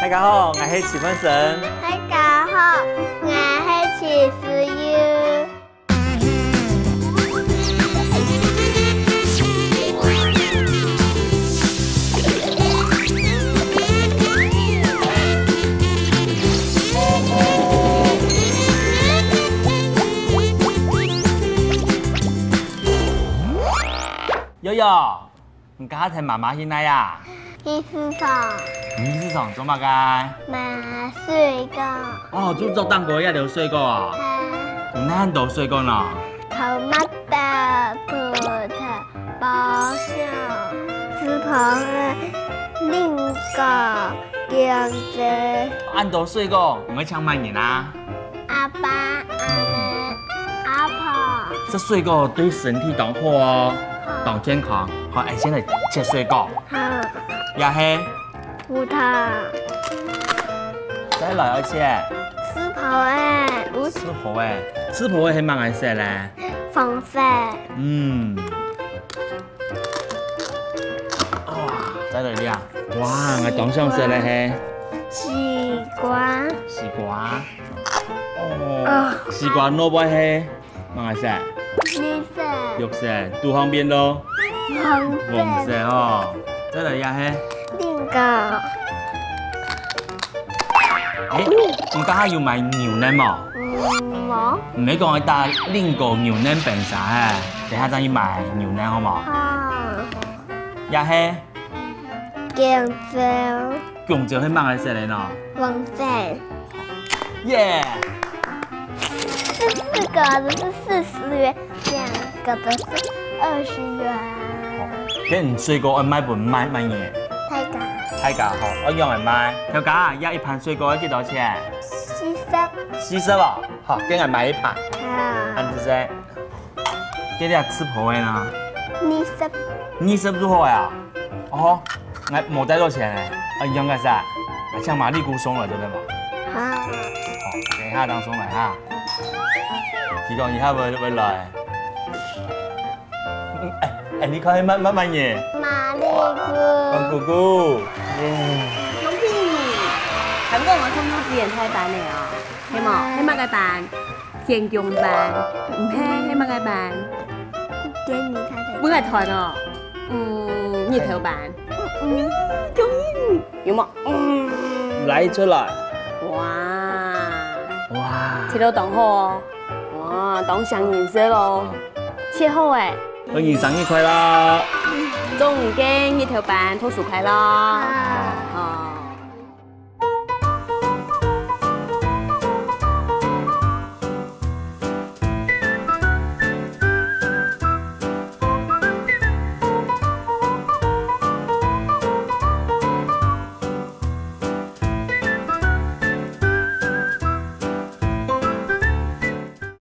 大家好，我是徐文生。大家好，我是徐思优。悠悠，你刚才妈妈去哪呀？去市场你市场做乜嘅？买水果。哦，做蛋糕要留水果啊？有哪很多水果呢？头麦豆、葡萄、包香、紫葡菱果、杨子。很多水果，我们抢买你啦。阿爸、阿妹、阿婆。这水果对身体都好哦，都健康。好，哎，现在切水果。好。也是。葡萄。再来一切。紫葡诶，紫葡诶，紫葡诶是乜颜色咧？黄色。嗯。哇，再来啲啊！哇，我当上色咧係。西瓜。西瓜。哦。西瓜萝卜係乜颜色？绿色。绿色，杜方便咯。黄色哦。再来也係。菱果。哎，你家下要買牛奶冇？冇。唔係講去打菱果牛奶餅啥嘅，等下再去買牛奶好冇？好。也係。香蕉。香蕉係乜顏色嚟呢？黄色。耶！这四个的是40元，两个的是20元。跟水果我買乜嘢？太假。太假好，我用嚟買。條假一盤水果幾多錢？40啊！好，跟我買一盤。安子仔，給你吃婆嘅呢？20如何呀？哦，我冇帶到錢咧，我用嘅啥？我將馬利菇送來對唔對嘛？好。好，等一下當送來哈。幾個以後會來？哎，你看乜嘢？马利菇。黃姑姑。น้องพี่韓國我通通自然睇版嚟啊，係冇？係乜嘅版？田用版，唔係係乜嘅版？给你看看。本係台咯，熱頭版。中意有冇？來出來。哇！哇！切到當好哦，哇，當上顏色咯，切好誒。歡迎生日快樂！中午嘅熱頭版，通薯快樂。